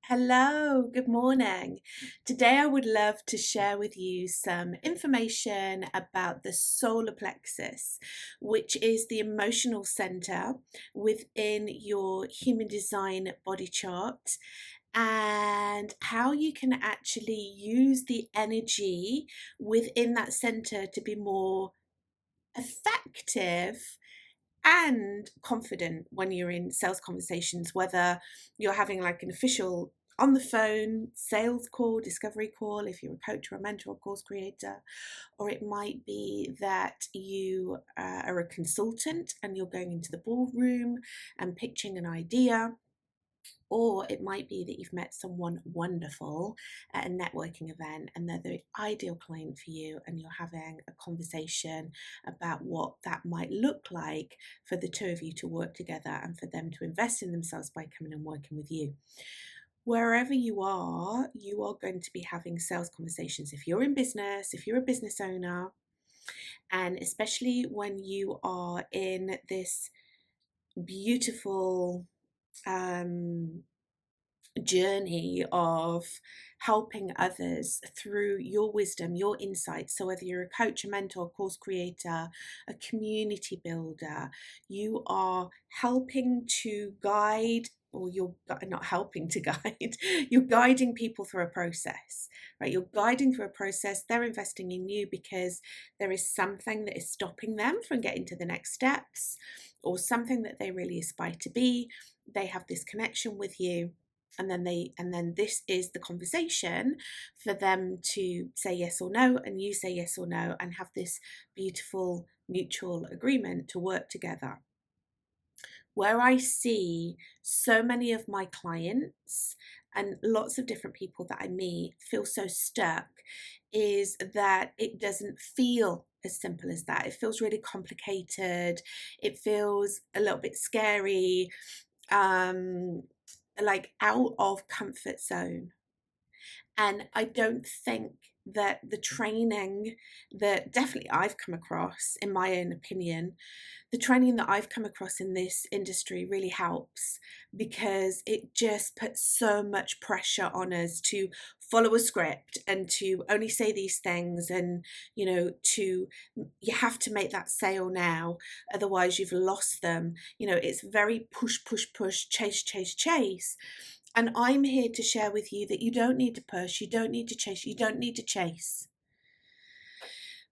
Hello, good morning. Today I would love to share with you some information about the solar plexus, which is the emotional center within your human design body chart, and how you can actually use the energy within that center to be more effective and confident when you're in sales conversations, whether you're having like an official on the phone sales call, discovery call, if you're a coach or a mentor or course creator, or it might be that you are a consultant and you're going into the boardroom and pitching an idea. Or it might be that you've met someone wonderful at a networking event and they're the ideal client for you, and you're having a conversation about what that might look like for the two of you to work together and for them to invest in themselves by coming and working with you. Wherever you are going to be having sales conversations. If you're in business, if you're a business owner, and especially when you are in this beautiful journey of helping others through your wisdom, your insights. So whether you're a coach, a mentor, course creator, a community builder, you are helping to guide, or you're not helping to guide, you're guiding people through a process, right? You're guiding through a process. They're investing in you because there is something that is stopping them from getting to the next steps, or something that they really aspire to be. They have this connection with you, and then this is the conversation for them to say yes or no, and you say yes or no, and have this beautiful mutual agreement to work together. Where I see so many of my clients and lots of different people that I meet feel so stuck is that it doesn't feel as simple as that. It feels really complicated. It feels a little bit scary, like out of comfort zone. And I don't think that the training that definitely I've come across, in my own opinion, the training that I've come across in this industry really helps, because it just puts so much pressure on us to follow a script and to only say these things, and you have to make that sale now, otherwise you've lost them. It's very push, push, push, chase, chase, chase. And I'm here to share with you that you don't need to push, you don't need to chase, you don't need to chase.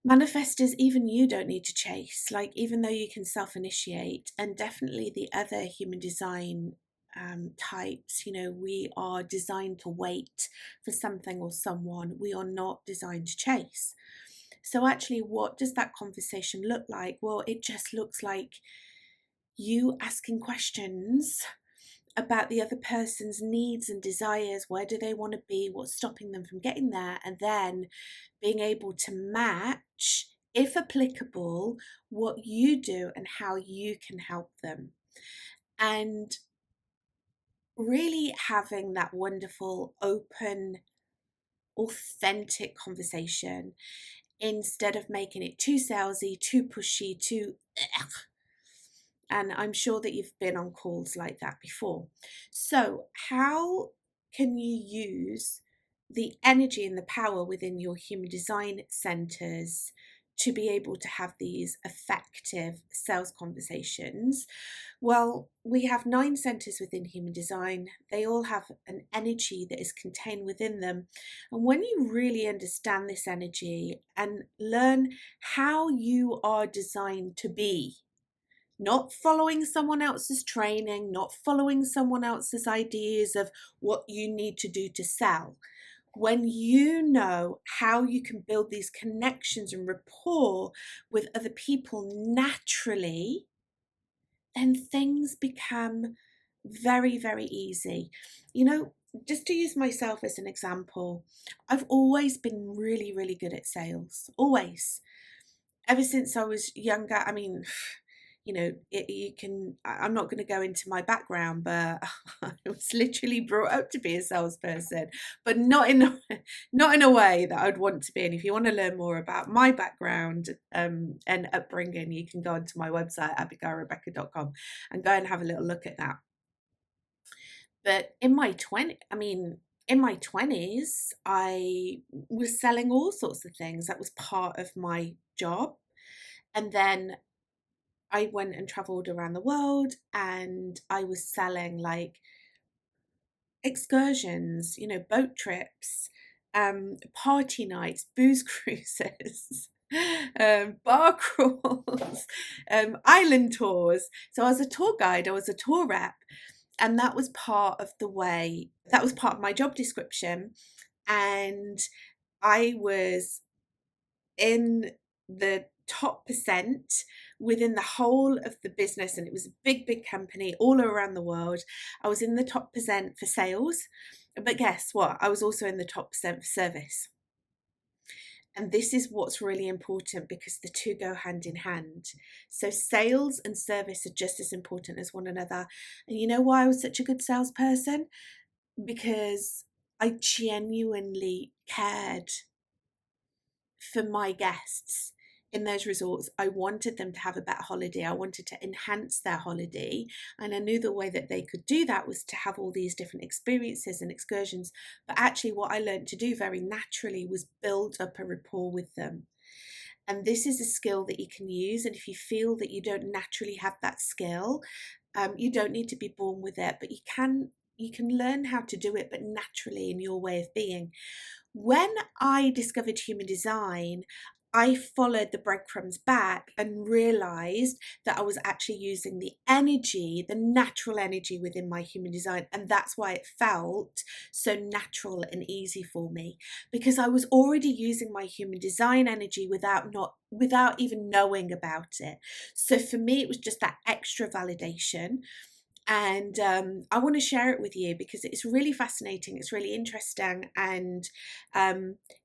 Manifestors, even you don't need to chase, like, even though you can self-initiate, and definitely the other human design types, we are designed to wait for something or someone. We are not designed to chase. So actually, what does that conversation look like? Well, it just looks like you asking questions about the other person's needs and desires. Where do they want to be? What's stopping them from getting there? And then being able to match, if applicable, what you do and how you can help them. And really having that wonderful, open, authentic conversation, instead of making it too salesy, too pushy, too ugh. And I'm sure that you've been on calls like that before. So how can you use the energy and the power within your human design centers to be able to have these effective sales conversations? Well, we have 9 centers within human design. They all have an energy that is contained within them. And when you really understand this energy and learn how you are designed to be, not following someone else's training, not following someone else's ideas of what you need to do to sell. When you know how you can build these connections and rapport with other people naturally, then things become very, very easy. Just to use myself as an example, I've always been really, really good at sales. Always. Ever since I was younger. I mean, I'm not going to go into my background, but I was literally brought up to be a salesperson, but not in a way that I'd want to be. And if you want to learn more about my background and upbringing, you can go onto my website, abigailrebecca.com, and go and have a little look at that. But in my 20s, I was selling all sorts of things. That was part of my job. And then I went and traveled around the world, and I was selling like excursions, boat trips, party nights, booze cruises, bar crawls, island tours. So I was a tour guide, I was a tour rep, and that was part of that was part of my job description. And I was in the top percent within the whole of the business, and it was a big, big company all around the world. I was in the top percent for sales, but guess what? I was also in the top percent for service. And this is what's really important, because the two go hand in hand. So sales and service are just as important as one another. And you know why I was such a good salesperson? Because I genuinely cared for my guests in those resorts. I wanted them to have a better holiday. I wanted to enhance their holiday. And I knew the way that they could do that was to have all these different experiences and excursions. But actually, what I learned to do very naturally was build up a rapport with them. And this is a skill that you can use. And if you feel that you don't naturally have that skill, you don't need to be born with it, but you can learn how to do it, but naturally in your way of being. When I discovered human design, I followed the breadcrumbs back and realized that I was actually using the energy, the natural energy within my human design. And that's why it felt so natural and easy for me, because I was already using my human design energy without even knowing about it. So for me, it was just that extra validation. And I want to share it with you because it's really fascinating, it's really interesting, and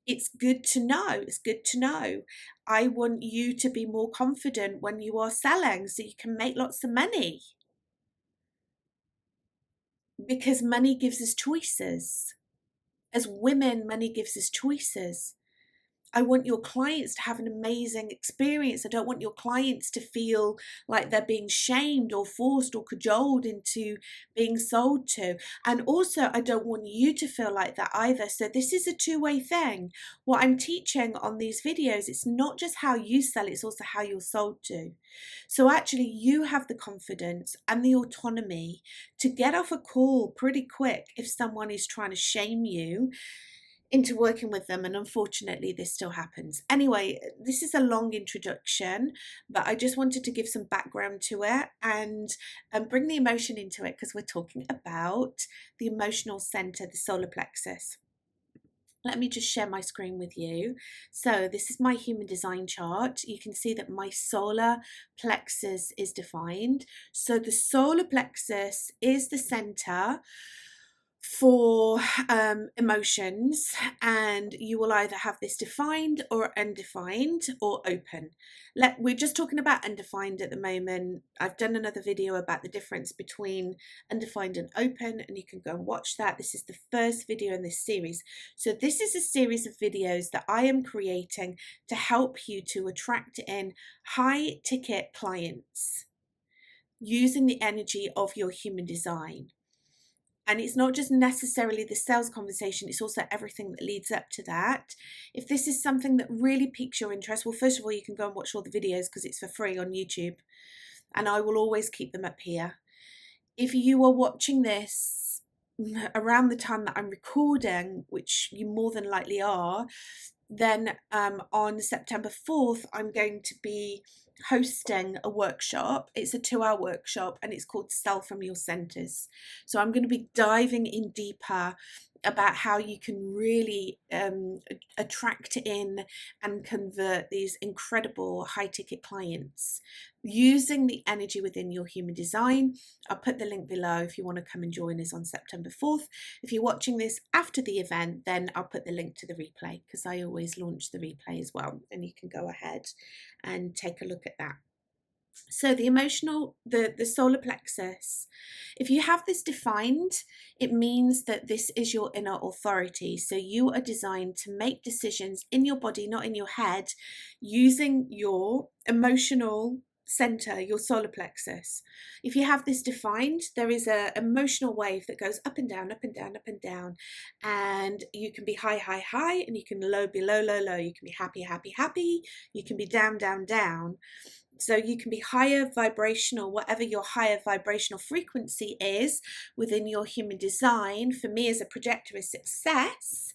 it's good to know. It's good to know. I want you to be more confident when you are selling so you can make lots of money, because money gives us choices. As women, money gives us choices. I want your clients to have an amazing experience. I don't want your clients to feel like they're being shamed or forced or cajoled into being sold to. And also, I don't want you to feel like that either. So this is a two-way thing. What I'm teaching on these videos, it's not just how you sell, it's also how you're sold to. So actually, you have the confidence and the autonomy to get off a call pretty quick if someone is trying to shame you into working with them. And unfortunately, this still happens. Anyway, this is a long introduction, but I just wanted to give some background to it and bring the emotion into it, because we're talking about the emotional center, the solar plexus. Let me just share my screen with you. So this is my human design chart. You can see that my solar plexus is defined. So the solar plexus is the center for emotions, and you will either have this defined or undefined or open. We're just talking about undefined at the moment. I've done another video about the difference between undefined and open, and you can go and watch that. This is the first video in this series. So this is a series of videos that I am creating to help you to attract in high ticket clients using the energy of your human design. And it's not just necessarily the sales conversation, it's also everything that leads up to that. If this is something that really piques your interest, well, first of all, you can go and watch all the videos because it's for free on YouTube. And I will always keep them up here. If you are watching this around the time that I'm recording, which you more than likely are, then on September 4th, I'm going to be hosting a workshop. It's a 2-hour workshop, and it's called Sell from Your Centers. So I'm going to be diving in deeper about how you can really attract in and convert these incredible high ticket clients using the energy within your human design. I'll put the link below if you want to come and join us on September 4th. If you're watching this after the event, then I'll put the link to the replay, because I always launch the replay as well, and you can go ahead and take a look at that. So the solar plexus, if you have this defined, it means that this is your inner authority. So you are designed to make decisions in your body, not in your head, using your emotional center, your solar plexus, if you have this defined, there is a emotional wave that goes up and down, up and down, up and down, and you can be high, high, high, and you can low, be low, low, low. You can be happy, happy, happy. You can be down, down, down. So you can be higher vibrational, whatever your higher vibrational frequency is within your human design. For me as a projector is success.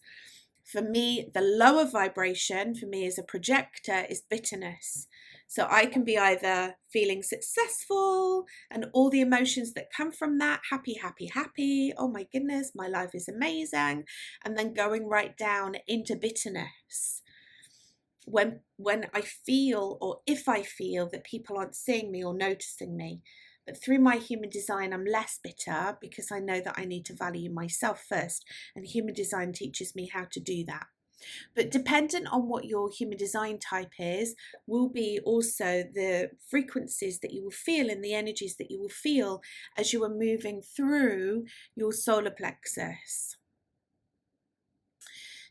For me, the lower vibration for me as a projector is bitterness. So I can be either feeling successful and all the emotions that come from that, happy, happy, happy, oh my goodness, my life is amazing, and then going right down into bitterness. When I feel, or if I feel that people aren't seeing me or noticing me. But through my human design, I'm less bitter because I know that I need to value myself first. And human design teaches me how to do that. But dependent on what your human design type is, will be also the frequencies that you will feel and the energies that you will feel as you are moving through your solar plexus.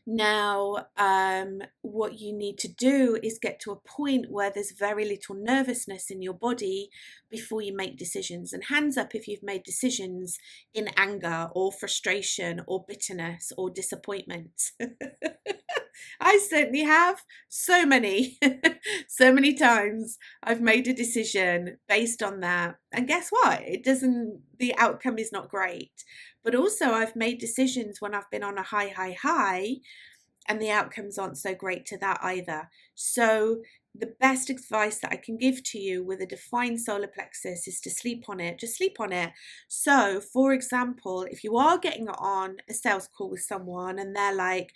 Now, what you need to do is get to a point where there's very little nervousness in your body before you make decisions. And hands up if you've made decisions in anger or frustration or bitterness or disappointment. I certainly have. So many, so many times I've made a decision based on that. And guess what? The outcome is not great. But also I've made decisions when I've been on a high, high, high, and the outcomes aren't so great to that either. So the best advice that I can give to you with a defined solar plexus is to sleep on it. Just sleep on it. So for example, if you are getting on a sales call with someone and they're like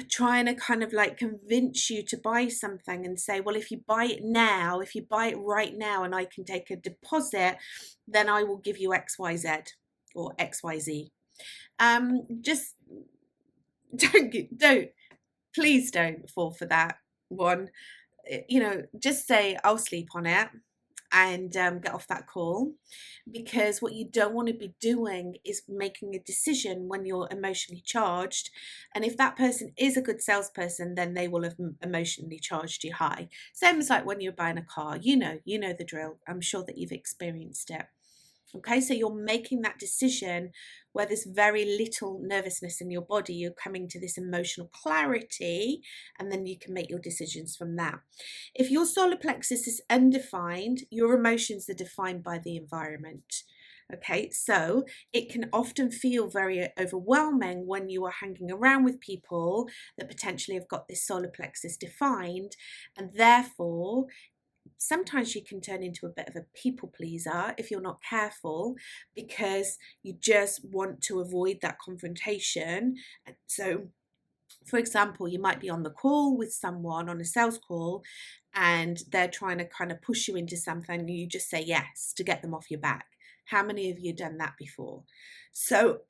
trying to kind of like convince you to buy something and say, well, if you buy it now, if you buy it right now and I can take a deposit, then I will give you XYZ or XYZ. Just please don't fall for that one. Just say I'll sleep on it and get off that call, because what you don't want to be doing is making a decision when you're emotionally charged. And if that person is a good salesperson, then they will have emotionally charged you high. Same as like when you're buying a car, you know the drill. I'm sure that you've experienced it. Okay, so you're making that decision where there's very little nervousness in your body. You're coming to this emotional clarity, and then you can make your decisions from that. If your solar plexus is undefined, your emotions are defined by the environment. Okay, so it can often feel very overwhelming when you are hanging around with people that potentially have got this solar plexus defined, and therefore sometimes you can turn into a bit of a people pleaser if you're not careful, because you just want to avoid that confrontation. And so, for example, you might be on the call with someone on a sales call and they're trying to kind of push you into something and you just say yes to get them off your back. How many of you done that before? So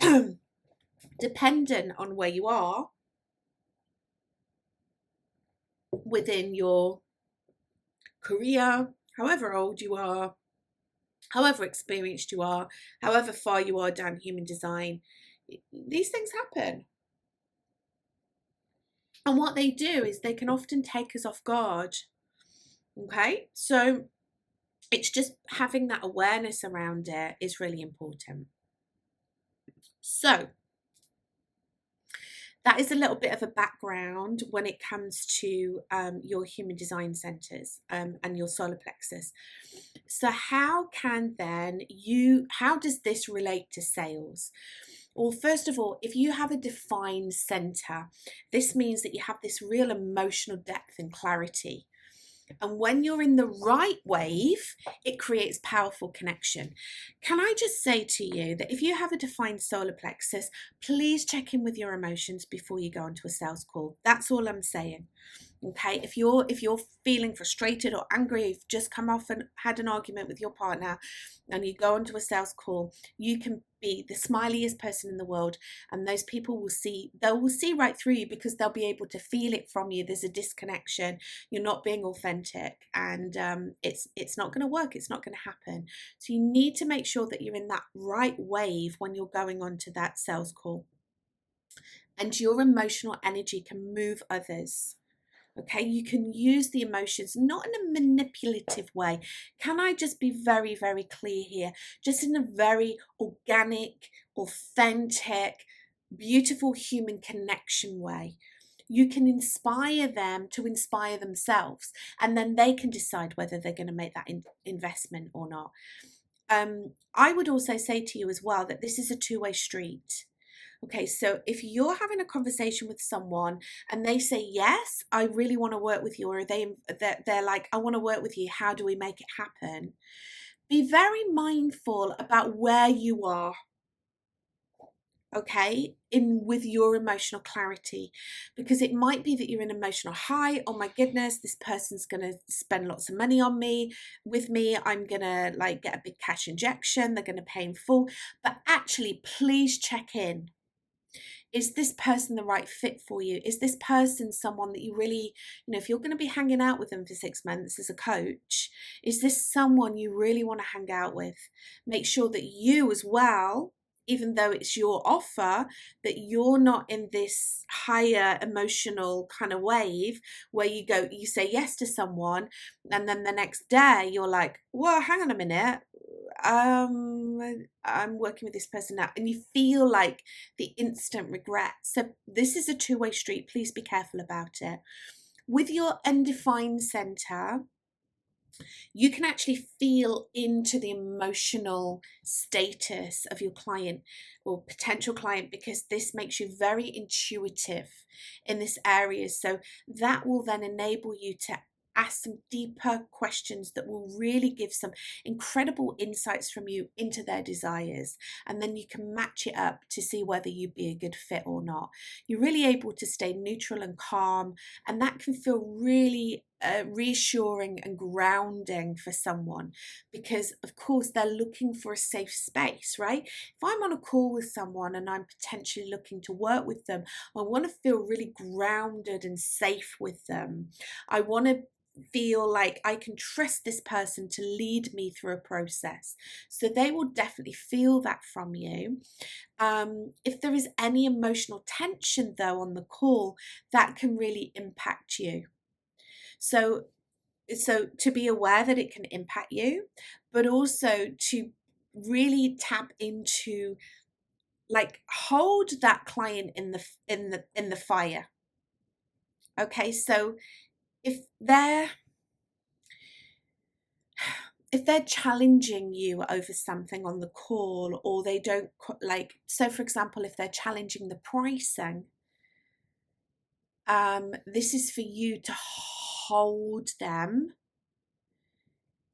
dependent on where you are within your career, however old you are, however experienced you are, however far you are down human design, these things happen. And what they do is they can often take us off guard. Okay, so it's just having that awareness around it is really important. So that is a little bit of a background when it comes to your human design centers and your solar plexus. So how does this relate to sales? Well, first of all, if you have a defined center, this means that you have this real emotional depth and clarity. And when you're in the right wave, it creates powerful connection. Can I just say to you that if you have a defined solar plexus, please check in with your emotions before you go onto a sales call. That's all I'm saying. Okay, if you're feeling frustrated or angry, you've just come off and had an argument with your partner and you go onto a sales call, you can be the smiliest person in the world, and those people will see right through you, because they'll be able to feel it from you. There's a disconnection, you're not being authentic, and it's not going to work, it's not going to happen. So you need to make sure that you're in that right wave when you're going on to that sales call, and your emotional energy can move others. Okay, you can use the emotions, not in a manipulative way. Can I just be very, very clear here? Just in a very organic, authentic, beautiful human connection way. You can inspire them to inspire themselves, and then they can decide whether they're going to make that investment or not. I would also say to you as well that this is a two-way street. Okay, so if you're having a conversation with someone and they say, yes, I really want to work with you, or they're like, I want to work with you, how do we make it happen? Be very mindful about where you are, okay, in with your emotional clarity, because it might be that you're in emotional high. Oh my goodness, this person's going to spend lots of money on me, with me, I'm going to like get a big cash injection, they're going to pay in full. But actually, please check in. Is this person the right fit for you? Is this person someone that you really, if you're going to be hanging out with them for 6 months as a coach, is this someone you really want to hang out with? Make sure that you as well, even though it's your offer, that you're not in this higher emotional kind of wave where you say yes to someone, and then the next day you're like, well, hang on a minute, I'm working with this person now, and you feel like the instant regret. So this is a two-way street. Please be careful about it. With your undefined center, you can actually feel into the emotional status of your client or potential client, because this makes you very intuitive in this area. So that will then enable you to ask some deeper questions that will really give some incredible insights from you into their desires, and then you can match it up to see whether you'd be a good fit or not. You're really able to stay neutral and calm, and that can feel really reassuring and grounding for someone, because of course they're looking for a safe space, right? If I'm on a call with someone and I'm potentially looking to work with them, I want to feel really grounded and safe with them. I want to feel like I can trust this person to lead me through a process. So they will definitely feel that from you. If there is any emotional tension though on the call, that can really impact you. So to be aware that it can impact you, but also to really tap into, like, hold that client in the fire. Okay, so if they're challenging you over something on the call, or they don't like, so for example, if they're challenging the pricing, this is for you to hold them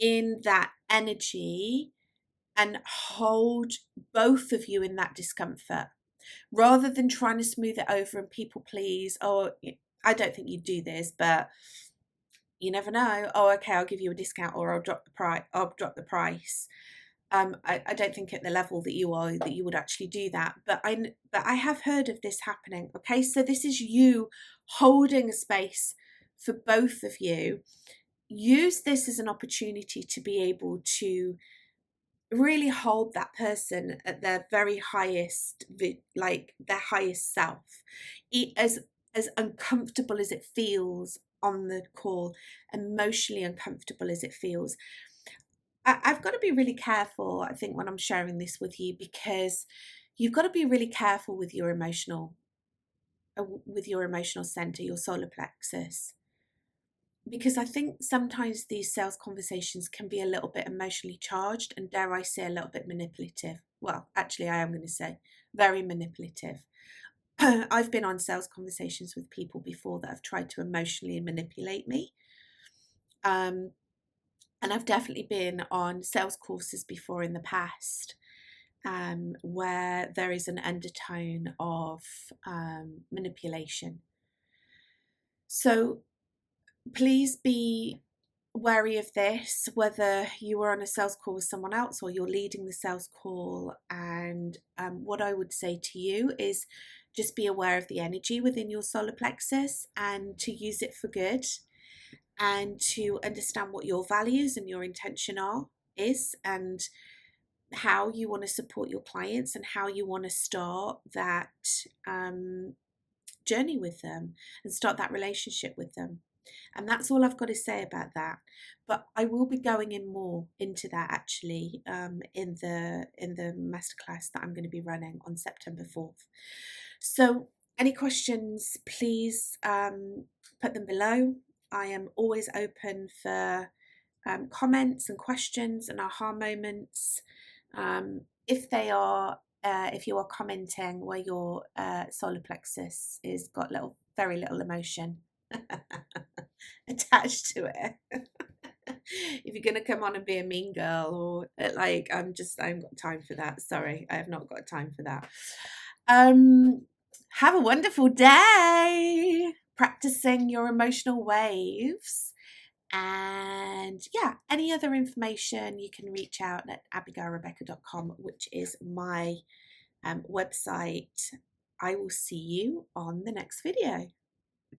in that energy and hold both of you in that discomfort, rather than trying to smooth it over and people please. Oh, I don't think you'd do this, but you never know. Oh, okay, I'll give you a discount, or I'll drop the price. I don't think at the level that you are that you would actually do that, but I have heard of this happening. Okay, so this is you holding a space for both of you. Use this as an opportunity to be able to really hold that person at their very highest, like their highest self, as uncomfortable as it feels on the call, emotionally uncomfortable as it feels. I've got to be really careful, I think, when I'm sharing this with you, because you've got to be really careful with your emotional center, your solar plexus, because I think sometimes these sales conversations can be a little bit emotionally charged, and, dare I say, a little bit manipulative. Well, actually, I am going to say very manipulative. I've been on sales conversations with people before that have tried to emotionally manipulate me. And I've definitely been on sales courses before in the past, where there is an undertone of manipulation. So please be wary of this, whether you are on a sales call with someone else or you're leading the sales call. And what I would say to you is just be aware of the energy within your solar plexus, and to use it for good, and to understand what your values and your intention is, and how you want to support your clients, and how you want to start that journey with them and start that relationship with them. And that's all I've got to say about that. But I will be going in more into that actually in the masterclass that I'm going to be running on September 4th. So any questions, please put them below. I am always open for comments and questions and aha moments. If they are, if you are commenting where your solar plexus is got very little emotion attached to it. If you're gonna come on and be a mean girl or like, I haven't got time for that. Sorry, I have not got time for that. Have a wonderful day practicing your emotional waves. And yeah, any other information you can reach out at abigailrebecca.com, which is my website. I will see you on the next video.